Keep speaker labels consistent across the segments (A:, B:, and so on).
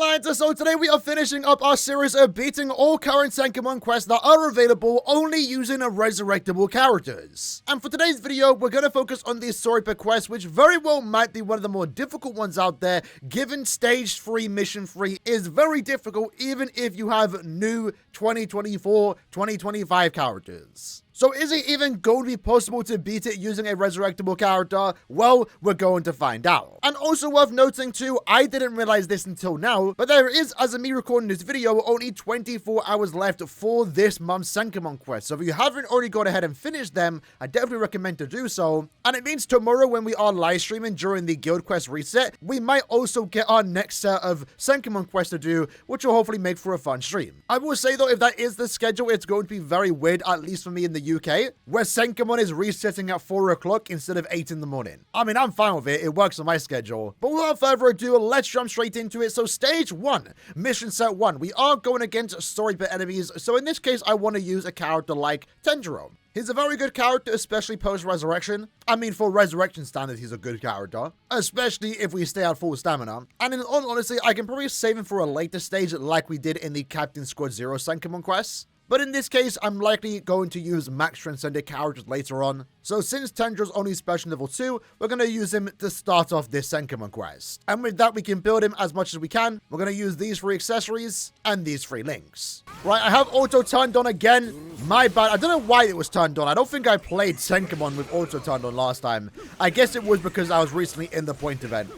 A: Lads, so today we are finishing up our series of beating all current SENKAIMON quests that are available only using resurrectable characters. And for today's video, we're going to focus on the REAPER quest, which very well might be one of the more difficult ones out there, given Stage 3 Mission 3 is very difficult even if you have new 2024-2025 characters. So is it even going to be possible to beat it using a resurrectable character? Well, we're going to find out. And also worth noting too, I didn't realize this until now, but there is, as of me recording this video, only 24 hours left for this month's SENKAIMON quest. So if you haven't already gone ahead and finished them, I definitely recommend to do so. And it means tomorrow when we are live streaming during the guild quest reset, we might also get our next set of SENKAIMON quests to do, which will hopefully make for a fun stream. I will say though, if that is the schedule, it's going to be very weird, at least for me in the UK, where SENKAIMON is resetting at 4 o'clock instead of 8 in the morning. I mean, I'm fine with it. It works on my schedule. But without further ado, let's jump straight into it. So stage 1, mission set 1. We are going against story enemies. So in this case, I want to use a character like Tanjiro. He's a very good character, especially post-resurrection. I mean, for resurrection standards, he's a good character, especially if we stay at full stamina. And in all honesty, I can probably save him for a later stage like we did in the Captain Squad Zero SENKAIMON quests. But in this case, I'm likely going to use max transcended characters later on. So since Tanjiro's only special level 2, we're going to use him to start off this SENKAIMON quest. And with that, we can build him as much as we can. We're going to use these 3 accessories and these 3 links. Right, I have auto turned on again. My bad. I don't know why it was turned on. I don't think I played SENKAIMON with auto turned on last time. I guess it was because I was recently in the point event.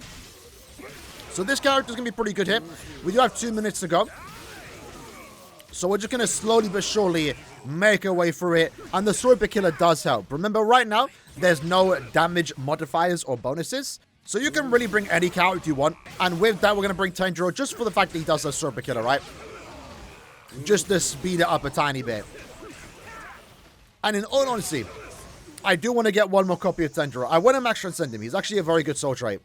A: So this character's going to be pretty good here. We do have 2 minutes to go. So we're just going to slowly but surely make our way through it. And the Super Killer does help. Remember, right now, there's no damage modifiers or bonuses. So you can really bring any character you want. And with that, we're going to bring Tanjiro just for the fact that he does a Super Killer, right? Just to speed it up a tiny bit. And in all honesty, I do want to get one more copy of Tanjiro. I want to max transcend him. He's actually a very good soul trait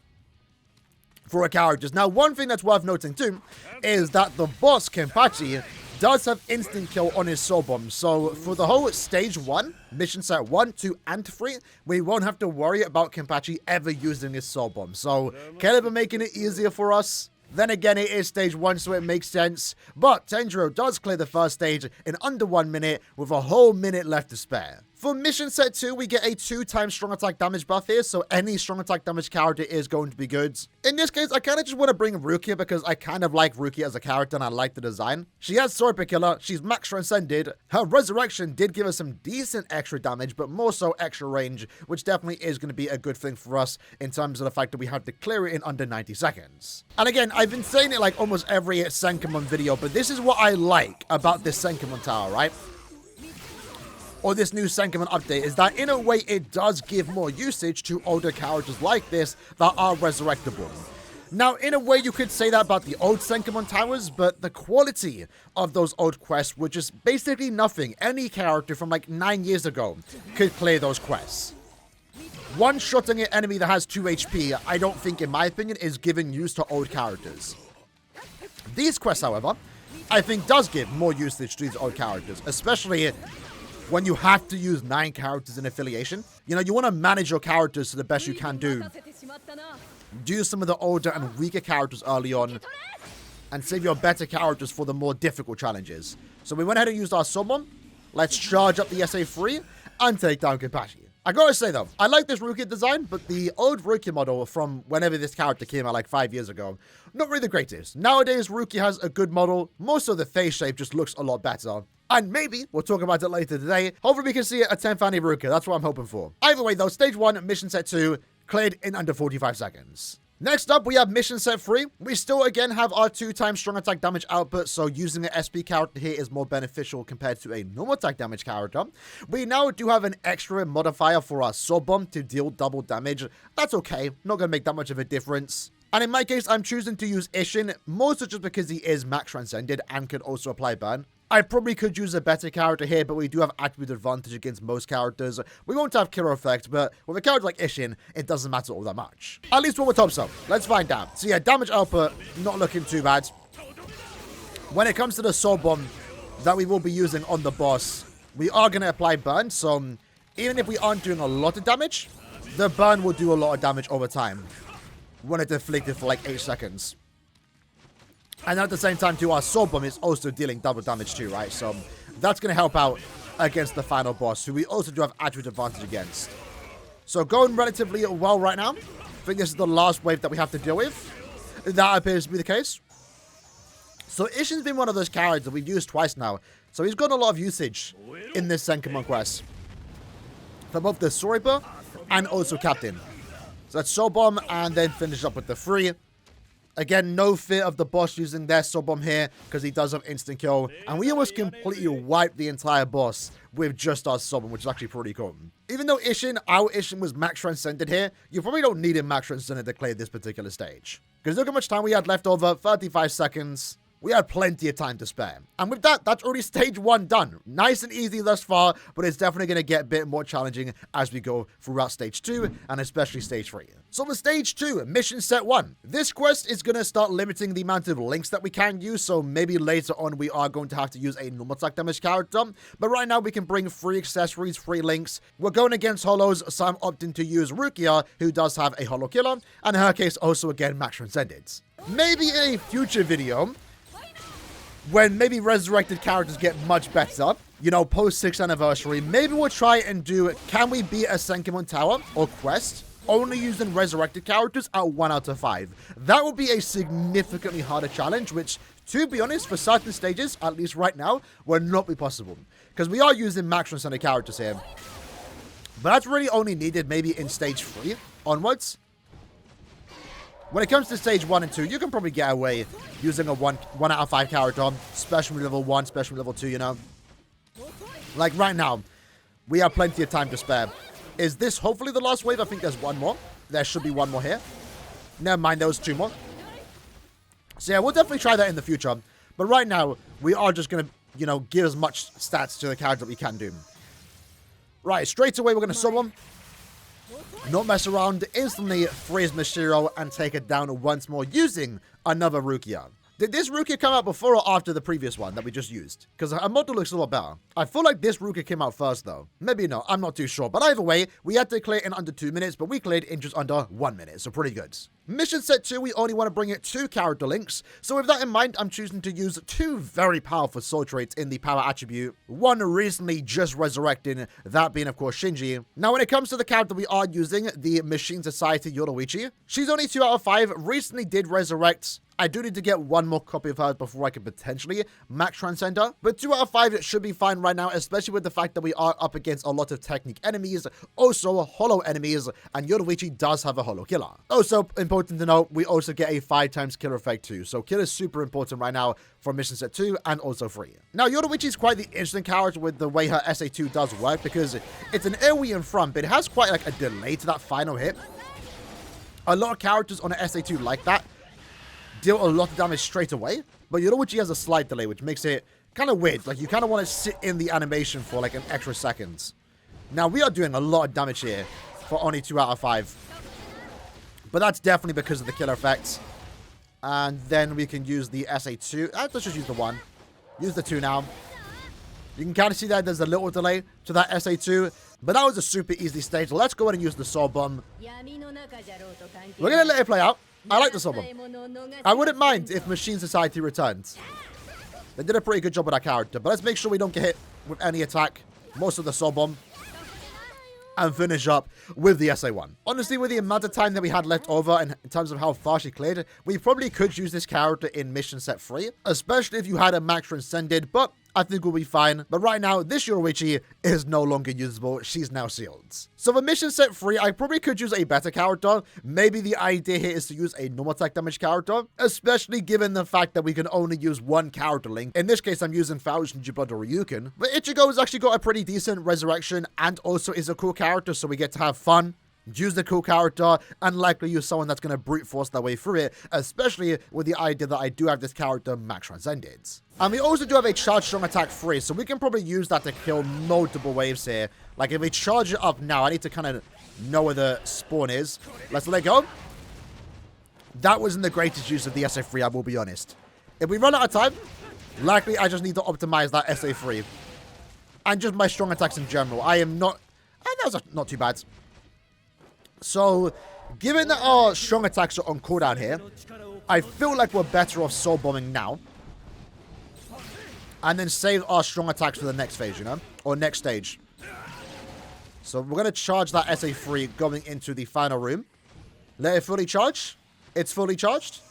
A: for a character. Now, one thing that's worth noting too is that the boss, Kenpachi, does have instant kill on his soul bomb. So for the whole stage 1, mission set 1, 2, and 3, we won't have to worry about Kenpachi ever using his soul bomb. So kind of making it easier for us. Then again, it is stage 1, so it makes sense. But Tanjiro does clear the first stage in under 1 minute with a whole minute left to spare. For mission set 2, we get a 2x strong attack damage buff here, so any strong attack damage character is going to be good. In this case, I kind of just want to bring Rukia because I kind of like Rukia as a character and I like the design. She has Super Killer, she's max transcended, her resurrection did give us some decent extra damage, but more so extra range, which definitely is going to be a good thing for us in terms of the fact that we have to clear it in under 90 seconds. And again, I've been saying it like almost every SENKAIMON video, but this is what I like about this SENKAIMON tower, right? Or this new SENKAIMON update, is that in a way it does give more usage to older characters like this that are resurrectable. Now, in a way you could say that about the old SENKAIMON towers, but the quality of those old quests were just basically nothing. Any character from like 9 years ago could clear those quests. One-shotting an enemy that has 2 HP, I don't think, in my opinion, is giving use to old characters. These quests, however, I think does give more usage to these old characters, especially when you have to use 9 characters in affiliation. You know, you want to manage your characters to the best you can do. Do some of the older and weaker characters early on, and save your better characters for the more difficult challenges. So we went ahead and used our summon. Let's charge up the SA3 and take down Kenpachi. I gotta say though, I like this Rukia design, but the old Rukia model from whenever this character came out like 5 years ago, not really the greatest. Nowadays, Rukia has a good model. Most of the face shape just looks a lot better. And maybe, we'll talk about it later today, hopefully we can see a 10th annie Rukia. That's what I'm hoping for. Either way though, stage 1, mission set 2, cleared in under 45 seconds. Next up, we have mission set 3. We still again have our 2x strong attack damage output, so using an SP character here is more beneficial compared to a normal attack damage character. We now do have an extra modifier for our soul bomb to deal double damage. That's okay, not going to make that much of a difference. And in my case, I'm choosing to use Ishin, mostly just because he is max transcended and can also apply burn. I probably could use a better character here, but we do have attribute advantage against most characters. We won't have killer effect, but with a character like Ishin, it doesn't matter all that much. At least when we're top sub. Let's find out. So yeah, damage output, not looking too bad. When it comes to the soul bomb that we will be using on the boss, we are going to apply burn. So even if we aren't doing a lot of damage, the burn will do a lot of damage over time when it's deflected for like 8 seconds. And at the same time, too, our Sword Bomb is also dealing double damage too, right? So that's going to help out against the final boss, who we also do have attribute advantage against. So going relatively well right now. I think this is the last wave that we have to deal with. That appears to be the case. So Ishin's been one of those characters we've used twice now. So he's got a lot of usage in this SENKAIMON quest. For both the Reaper and also Captain. So that's Soul Bomb and then finish up with the 3. Again, no fear of the boss using their Soul Bomb here because he does have instant kill. And we almost completely wipe the entire boss with just our Soul Bomb, which is actually pretty cool. Even though our Ishin was max transcended here, you probably don't need him max transcended to clear this particular stage. Because look how much time we had left over, 35 seconds. We had plenty of time to spare. And with that, that's already stage 1 done. Nice and easy thus far, but it's definitely going to get a bit more challenging as we go throughout stage 2, and especially stage 3. So for stage 2, mission set 1. This quest is going to start limiting the amount of links that we can use, so maybe later on we are going to have to use a normal attack damage character. But right now we can bring 3 accessories, 3 links. We're going against holos, so I'm opting to use Rukia, who does have a holo killer, and in her case also again max transcended. Maybe in a future video, when maybe resurrected characters get much better, you know, post 6th anniversary, maybe we'll try and do, can we beat a SENKAIMON tower or quest only using resurrected characters at 1 out of 5? That would be a significantly harder challenge, which, to be honest, for certain stages, at least right now, will not be possible. Because we are using max transcended characters here. But that's really only needed maybe in stage 3 onwards. When it comes to stage 1 and 2, you can probably get away using a 1 out of 5 character, special move level 1, special move level 2, you know. Like right now, we have plenty of time to spare. Is this hopefully the last wave? I think there's 1 more. There should be 1 more here. Never mind, there was 2 more. So yeah, we'll definitely try that in the future. But right now, we are just going to, you know, give as much stats to the character that we can do. Right, straight away we're going to summon. Not mess around, instantly freeze Mashiro and take it down once more using another Rukia. Did this Rukia come out before or after the previous one that we just used? Because her model looks a lot better. I feel like this Rukia came out first though. Maybe not, I'm not too sure. But either way, we had to clear in under 2 minutes, but we cleared in just under 1 minute, so pretty good. Mission set 2, we only want to bring in 2 character links. So with that in mind, I'm choosing to use 2 very powerful soul traits in the power attribute. One recently just resurrected, that being of course Shinji. Now when it comes to the character we are using, the Machine Society Yoruichi, she's only 2 out of 5, recently did resurrect. I do need to get 1 more copy of her before I can potentially max transcend her. But 2 out of 5 it should be fine right now, especially with the fact that we are up against a lot of Technique enemies, also holo enemies, and Yoruichi does have a holo killer. Also important to note, we also get a 5 times killer effect too. So kill is super important right now for mission set 2 and also 3. Now Yoruichi is quite the interesting character with the way her SA2 does work, because it's an AoE in front, but it has quite like a delay to that final hit. A lot of characters on an SA2 like that deal a lot of damage straight away, but Yoruichi has a slight delay, which makes it kind of weird. Like, you kind of want to sit in the animation for like an extra second. Now, we are doing a lot of damage here for only 2 out of 5. But that's definitely because of the killer effects. And then we can use the SA2. Let's just use the 1. Use the 2 now. You can kind of see that there's a little delay to that SA2. But that was a super easy stage. Let's go ahead and use the Soul Bomb. We're going to let it play out. I like the Soul Bomb. I wouldn't mind if Machine Society returns. They did a pretty good job with that character. But let's make sure we don't get hit with any attack. Most of the Soul Bomb. And finish up with the SA1. Honestly, with the amount of time that we had left over and in terms of how far she cleared, we probably could use this character in mission set 3. Especially if you had a max transcended, but I think we'll be fine. But right now, this Yoruichi is no longer usable. She's now sealed. So for mission set 3, I probably could use a better character. Maybe the idea here is to use a normal attack damage character, especially given the fact that we can only use 1 character link. In this case, I'm using Shinji or Ryukin. But Ichigo has actually got a pretty decent resurrection and also is a cool character, so we get to have fun. Use the cool character and likely use someone that's going to brute force their way through it, especially with the idea that I do have this character max transcended. And we also do have a charge strong attack 3, so we can probably use that to kill multiple waves here. Like if we charge it up now, I need to kind of know where the spawn is. Let's let it go. That wasn't the greatest use of the SA3, I will be honest. If we run out of time, likely I just need to optimize that SA3. And just my strong attacks in general. I am not... that was not too bad. So, given that our strong attacks are on cooldown here, I feel like we're better off soul bombing now. And then save our strong attacks for the next phase, you know? Or next stage. So we're going to charge that SA3 going into the final room. Let it fully charge. It's fully charged.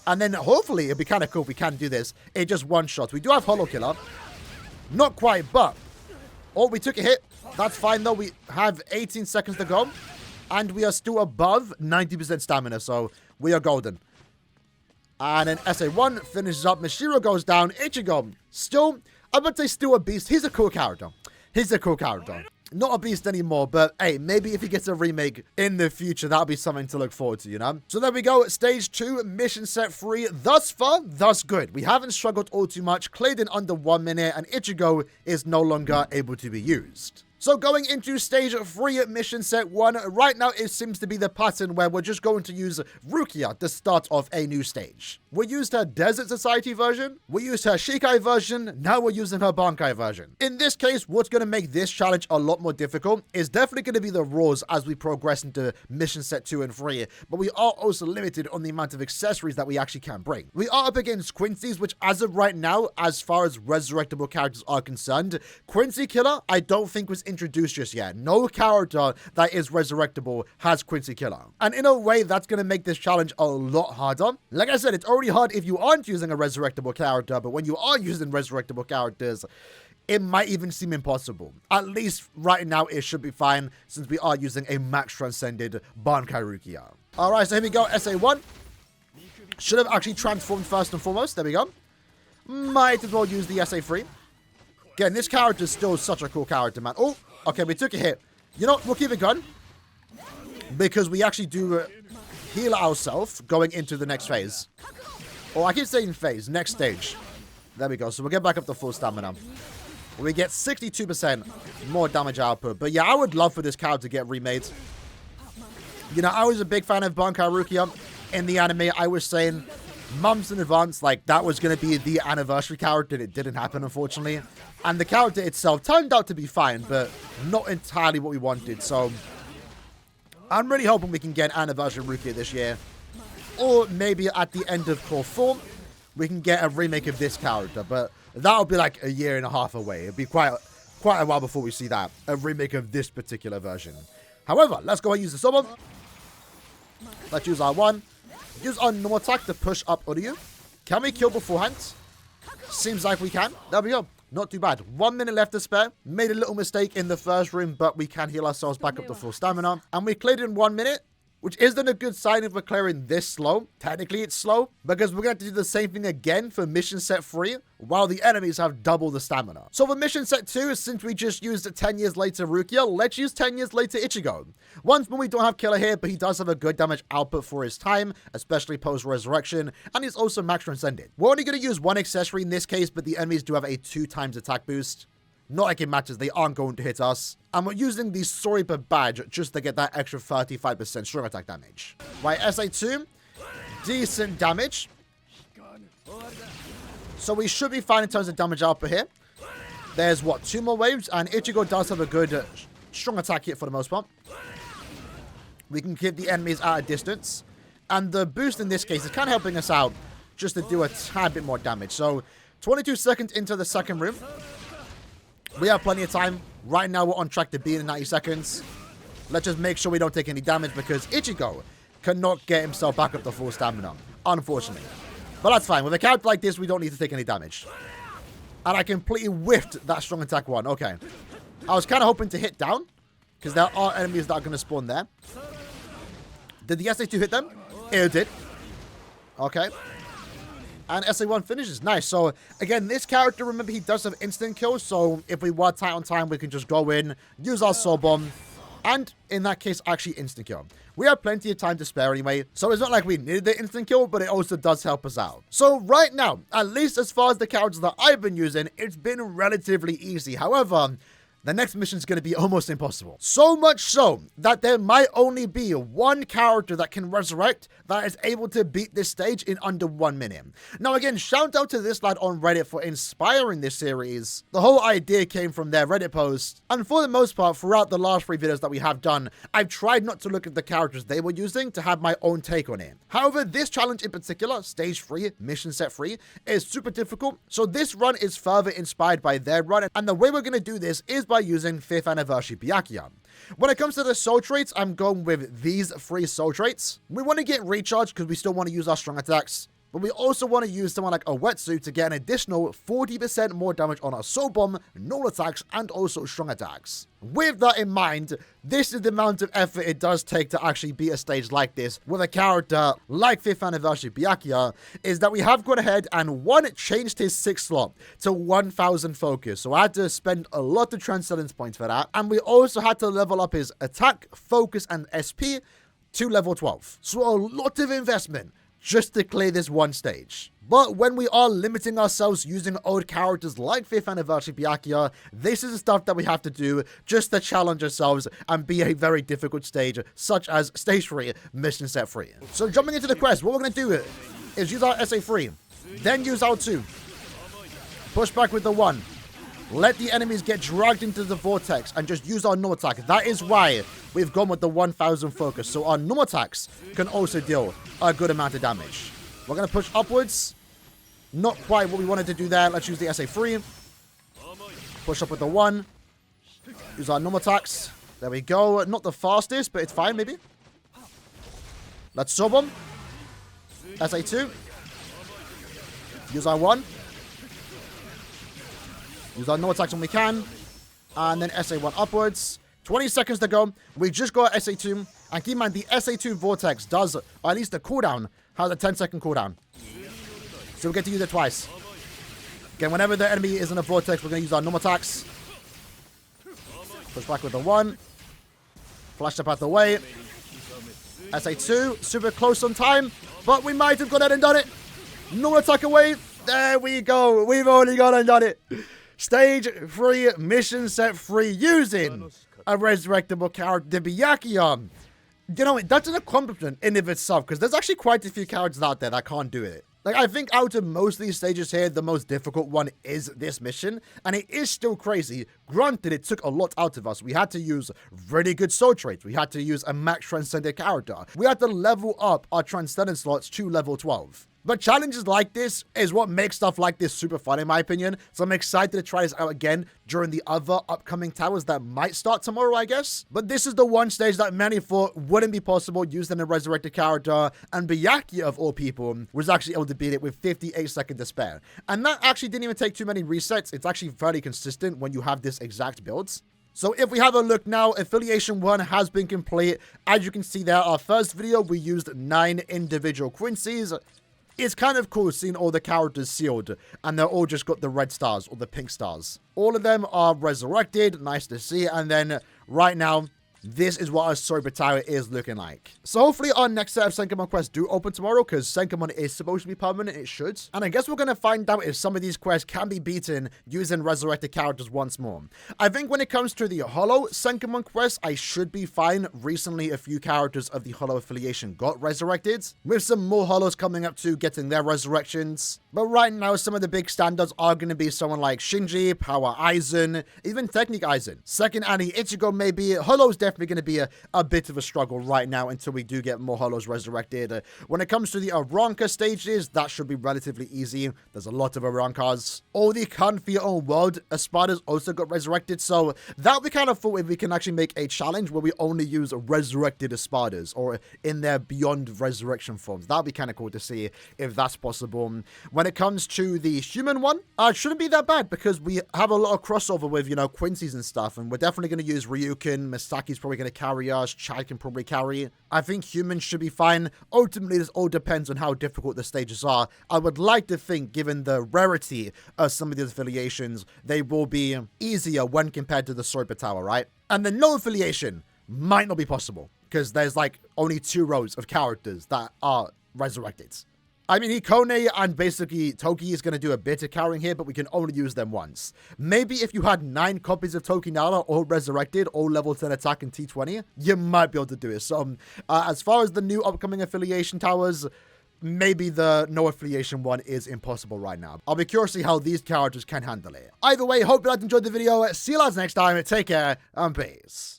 A: And then hopefully it'll be kind of cool if we can do this. It just one-shots. We do have Hollow Killer. Not quite, but... Oh, we took a hit. That's fine, though. We have 18 seconds to go. And we are still above 90% stamina, so we are golden. And then SA1 finishes up. Mashiro goes down. Ichigo, still, I would say still a beast. He's a cool character. He's a cool character. Not a beast anymore, but hey, maybe if he gets a remake in the future, that'll be something to look forward to, you know? So there we go. Stage 2, mission set 3. Thus far, thus good. We haven't struggled all too much. Cleared in under 1 minute, and Ichigo is no longer able to be used. So going into stage 3, mission set 1, right now it seems to be the pattern where we're just going to use Rukia to start off a new stage. We used her Desert Society version, we used her Shikai version, now we're using her Bankai version. In this case, what's going to make this challenge a lot more difficult is definitely going to be the rules as we progress into mission set 2 and 3, but we are also limited on the amount of accessories that we actually can bring. We are up against Quincy's, which as of right now, as far as resurrectable characters are concerned, Quincy Killer, I don't think was introduced just yet. No character that is resurrectable has Quincy Killer. And in a way, that's going to make this challenge a lot harder. Like I said, it's already hard if you aren't using a resurrectable character, but when you are using resurrectable characters, it might even seem impossible. At least right now, it should be fine since we are using a max transcended Bankai Rukia. Alright, so here we go. SA1. Should have actually transformed first and foremost. There we go. Might as well use the SA3. Again, this character is still such a cool character, man. Oh, okay, we took a hit. You know what? We'll keep it going. Because we actually do heal ourselves going into the next phase. Or I keep saying phase. Next stage. There we go. So we'll get back up to full stamina. We get 62% more damage output. But yeah, I would love for this character to get remade. You know, I was a big fan of Bankai Rukia in the anime. I was saying months in advance, like, that was going to be the anniversary character. It didn't happen, unfortunately. And the character itself turned out to be fine, but not entirely what we wanted. So I'm really hoping we can get anniversary Rukia this year. Or maybe at the end of Core 4, we can get a remake of this character. But that'll be like a year and a half away. It'll be quite a while before we see that. A remake of this particular version. However, let's go and use the summon. Let's use our one. Use our normal attack to push up Uryu. Can we kill beforehand? Seems like we can. There we go. Not too bad. 1 minute left to spare. Made a little mistake in the first room, but we can heal ourselves back up to full stamina. And we cleared in 1 minute, which isn't a good sign if we're clearing this slow. Technically, it's slow, because we're going to have to do the same thing again for mission set 3, while the enemies have double the stamina. So for mission set 2, since we just used 10 years later Rukia, let's use 10 years later Ichigo. Once more, we don't have Killer here, but he does have a good damage output for his time, especially post-resurrection, and he's also max transcended. We're only going to use one accessory in this case, but the enemies do have a 2x attack boost. Not like it matters, they aren't going to hit us. And we're using the REAPER badge just to get that extra 35% strong attack damage. Right, SA2, decent damage. So we should be fine in terms of damage output here. There's, what, 2 more waves? And Ichigo does have a good strong attack hit for the most part. We can keep the enemies at a distance. And the boost in this case is kind of helping us out just to do a tad bit more damage. So 22 seconds into the second room. We have plenty of time. Right now, we're on track to be in 90 seconds. Let's just make sure we don't take any damage because Ichigo cannot get himself back up to full stamina, unfortunately. But that's fine. With a character like this, we don't need to take any damage. And I completely whiffed that strong attack one. Okay. I was kind of hoping to hit down because there are enemies that are going to spawn there. Did the SA2 hit them? It did. Okay. And SA1 finishes. Nice. So, again, this character, remember, he does have instant kills. So, if we were tight on time, we can just go in, use our soul bomb, and, in that case, actually instant kill. We have plenty of time to spare anyway, so it's not like we needed the instant kill, but it also does help us out. So, right now, at least as far as the characters that I've been using, it's been relatively easy. However, the next mission is going to be almost impossible. So much so that there might only be one character that can resurrect that is able to beat this stage in under 1 minute. Now again, shout out to this lad on Reddit for inspiring this series. The whole idea came from their Reddit post, and for the most part, throughout the last 3 videos that we have done, I've tried not to look at the characters they were using to have my own take on it. However, this challenge in particular, stage 3, mission set 3, is super difficult, so this run is further inspired by their run, and the way we're going to do this is by using 5th anniversary Byakuya. When it comes to the soul traits, I'm going with these 3 soul traits. We want to get recharge because we still want to use our strong attacks, but we also want to use someone like a wetsuit to get an additional 40% more damage on our soul bomb, normal attacks, and also strong attacks. With that in mind, this is the amount of effort it does take to actually beat a stage like this with a character like 5th anniversary Byakuya, is that we have gone ahead and changed his 6th slot to 1000 focus. So I had to spend a lot of transcendence points for that. And we also had to level up his attack, focus, and SP to level 12. So a lot of investment just to clear this one stage. But when we are limiting ourselves using old characters like 5th anniversary Byakuya, this is the stuff that we have to do just to challenge ourselves and be a very difficult stage, such as stage 3, mission set 3. So jumping into the quest, what we're going to do is use our SA3, then use our 2, push back with the 1, let the enemies get dragged into the vortex, and just use our normal attack. That is why we've gone with the 1000 focus, so our normal attacks can also deal a good amount of damage. We're going to push upwards. Not quite what we wanted to do there. Let's use the SA3. Push up with the 1. Use our normal attacks. There we go. Not the fastest, but it's fine, maybe. Let's soul bomb. SA2. Use our 1. Use our normal attacks when we can. And then SA1 upwards. 20 seconds to go. We just got SA2. And keep in mind, the SA2 vortex does, or at least the cooldown, has a 10-second cooldown. So we get to use it twice. Again, whenever the enemy is in a vortex, we're going to use our normal attacks. Push back with the 1. Flash up out the way. SA2, super close on time. But we might have got ahead and done it. Normal attack away. There we go. We've already gone and done it. Stage 3, mission set 3, using a resurrectable character, Byakuya. You know, that's an accomplishment in of itself, because there's actually quite a few characters out there that can't do it. Like, I think out of most of these stages here, the most difficult one is this mission, and it is still crazy. Granted, it took a lot out of us. We had to use really good soul traits. We had to use a max transcendent character. We had to level up our transcendent slots to level 12. But challenges like this is what makes stuff like this super fun, in my opinion. So I'm excited to try this out again during the other upcoming towers that might start tomorrow, I guess. But this is the one stage that many thought wouldn't be possible using a resurrected character, and Byakuya, of all people, was actually able to beat it with 58 seconds to spare. And that actually didn't even take too many resets. It's actually fairly consistent when you have this exact builds. So if we have a look now, affiliation 1 has been complete. As you can see there, our first video, we used 9 individual Quincy's. It's kind of cool seeing all the characters sealed, and they're all just got the red stars or the pink stars. All of them are resurrected, nice to see, and then right now, this is what our Sober Tower is looking like. So hopefully our next set of SENKAIMON quests do open tomorrow, because SENKAIMON is supposed to be permanent, it should. And I guess we're going to find out if some of these quests can be beaten using resurrected characters once more. I think when it comes to the Hollow SENKAIMON quests, I should be fine. Recently, a few characters of the Hollow affiliation got resurrected, with some more Hollows coming up to getting their resurrections. But right now, some of the big standards are going to be someone like Shinji, Power Aizen, even Technique Aizen. Second Annie Ichigo maybe. Hollow's definitely going to be a bit of a struggle right now until we do get more Hollows resurrected. When it comes to the Aranka stages, that should be relatively easy. There's a lot of Arankas. All the Khan for your own world Espadas also got resurrected, so that we kind of thought if we can actually make a challenge where we only use resurrected Espadas, or in their beyond resurrection forms. That'd be kind of cool to see if that's possible. When it comes to the human one, it shouldn't be that bad, because we have a lot of crossover with, you know, Quincy's and stuff, and we're definitely going to use Ryukin. Misaki's probably going to carry us. Chad can probably carry. I think humans should be fine. Ultimately, this all depends on how difficult the stages are. I would like to think, given the rarity of some of these affiliations, they will be easier when compared to the Sober Tower, right? And the no affiliation might not be possible, because there's like only 2 rows of characters that are resurrected. I mean, Hikone and basically Toki is going to do a bit of carrying here, but we can only use them once. Maybe if you had 9 copies of Tokinara, all resurrected, all level 10 attack and T20, you might be able to do it. So, as far as the new upcoming affiliation towers, maybe the no affiliation one is impossible right now. I'll be curious to see how these characters can handle it. Either way, hope you guys enjoyed the video. See you guys next time. Take care and peace.